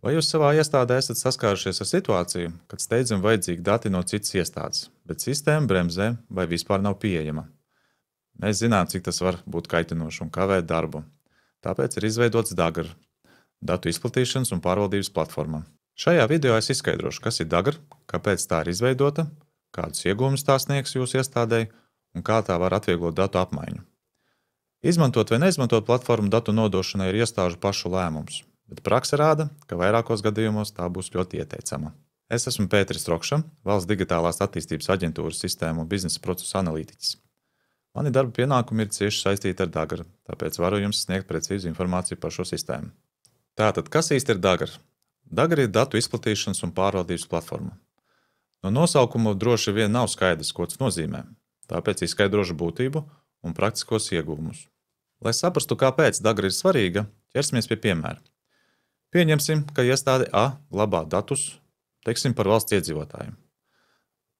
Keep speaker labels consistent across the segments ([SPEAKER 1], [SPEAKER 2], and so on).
[SPEAKER 1] Vai jūs savā iestādē esat saskārušies ar situāciju, kad steidzami vajadzīgi dati no citas iestādes, bet sistēma bremzē vai vispār nav pieejama? Mēs zinām, cik tas var būt kaitinoši un kavēt darbu. Tāpēc ir izveidots Dagr, datu izplatīšanas un pārvaldības platforma. Šajā video es izskaidrošu, kas ir Dagr, kāpēc tā ir izveidota, kādus iegūmus tā sniegs jūsu iestādei un kā tā var atvieglot datu apmaiņu. Izmantot vai neizmantot platformu datu nodošanai ir iestāžu pašu lēmums, bet prakse rāda, ka vairākos gadījumos tā būs ļoti ieteicama. Es esmu Pēteris Rokša, Valsts digitālās attīstības aģentūras sistēmu un biznesa procesu analītiķis. Mani darba pienākumi ir cieši saistīti ar Dagr, tāpēc varu jums sniegt precīzu informāciju par šo sistēmu. Tātad, kas īsti ir Dagr? Dagr ir datu izplatīšanas un pārvaldības platforma. No nosaukuma droši vien nav skaidrs, ko tas nozīmē, tāpēc izskaidrošu būtību un praktiskos ieguvumus. Lai saprastu, kāpēc Dagr ir svarīga, ķersimies pie piemēra. Pieņemsim, ka iestāde A glabā datus, teiksim, par valsts iedzīvotājiem.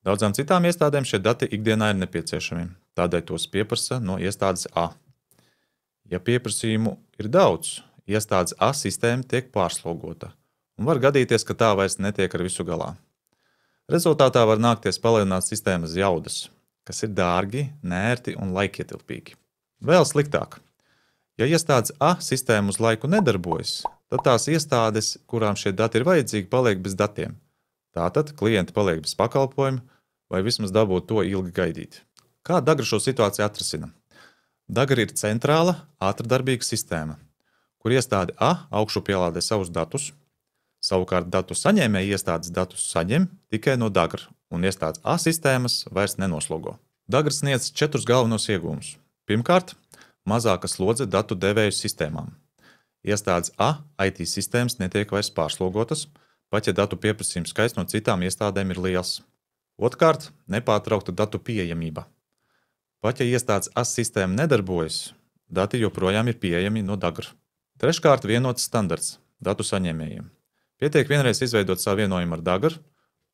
[SPEAKER 1] Daudzām citām iestādēm šie dati ikdienā ir nepieciešami, tādēļ tos pieprasa no iestādes A. Ja pieprasījumu ir daudz, iestādes A sistēma tiek pārslogota, un var gadīties, ka tā vairs netiek ar visu galā. Rezultātā var nākties palielināt sistēmas jaudas, kas ir dārgi, nērti un laikietilpīgi. Vēl sliktāk. Ja iestādes A sistēma uz laiku nedarbojas, tad tās iestādes, kurām šie dati ir vajadzīgi, paliek bez datiem. Tātad klienti paliek bez pakalpojuma vai vismaz dabūt to ilgi gaidīt. Kā Dagr šo situāciju atrisina? Dagr ir centrāla, ātrdarbīga sistēma, kur iestāde A augšupielādē savus datus, savukārt datu saņēmēja iestādes datus saņem tikai no Dagr, un iestādes A sistēmas vairs nenoslogo. Dagr sniedz 4 galvenos iegūmus. Pirmkārt, mazāka slodze datu devēju sistēmām. Iestādes A IT sistēmas netiek vairs pārslogotas, pat ja datu pieprasījums skaits no citām iestādēm ir liels. Otrkārt, nepārtraukta datu pieejamība. Pat ja iestādes A sistēma nedarbojas, dati joprojām ir pieejami no Dagr. Treškārt, vienots standarts datu saņēmējiem. Pietiek vienreiz izveidot savienojumu ar Dagr,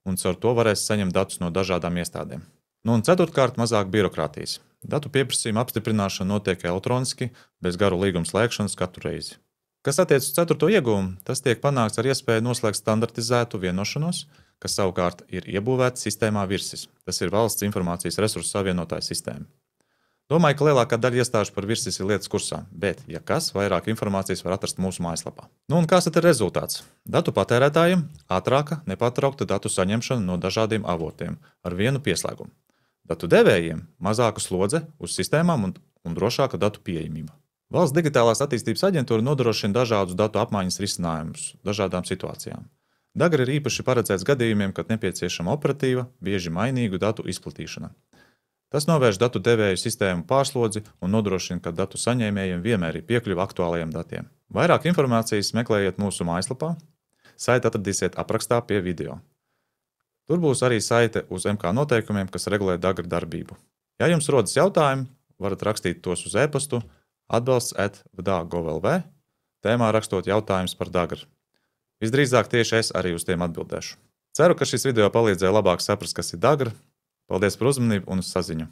[SPEAKER 1] un caur to varēs saņemt datus no dažādām iestādēm. Un ceturtkārt, mazāk birokrātijas. Datu pieprasījuma apstiprināšana notiek elektroniski, bez garu līguma slēgšanas katru reizi. Kas attiec uz 4. ieguvumu, tas tiek panākts ar iespēju noslēgt standartizētu vienošanos, kas savukārt ir iebūvēta sistēmā Virsis. Tas ir valsts informācijas resursu savienotāja sistēma. Domāju, ka lielākā daļa iestāžu par Virsis ir lietas kursā, bet, ja kas, vairāk informācijas var atrast mūsu mājaslapā. Un kāds tad ir rezultāts? Datu patērētājiem ātrāka, nepārtraukta datu saņemšana no dažādiem avotiem ar vienu pieslēgumu. Datu devējiem mazāka slodze uz sistēmām un drošāka datu pieejamība. Valsts digitālās attīstības aģentūra nodrošina dažādus datu apmaiņas risinājumus dažādām situācijām. Dagr ir īpaši paredzēts gadījumiem, kad nepieciešama operatīva, bieži mainīgu datu izplatīšana. Tas novērš datu devēju sistēmu pārslodzi un nodrošina, ka datu saņēmējiem vienmēr ir piekļuve aktuālajiem datiem. Vairāk informācijas meklējiet mūsu mājaslapā. Saiti atradīsiet aprakstā pie video. Tur būs arī saite uz MK noteikumiem, kas regulē Dagr darbību. Ja jums rodas jautājumi, varat rakstīt tos uz e-pastu atbalsts@vda.gov.lv, tēmā rakstot jautājumus par Dagr. Visdrīzāk tieši es arī uz tiem atbildēšu. Ceru, ka šis video palīdzēja labāk saprast, kas ir Dagr. Paldies par uzmanību un uz saziņu!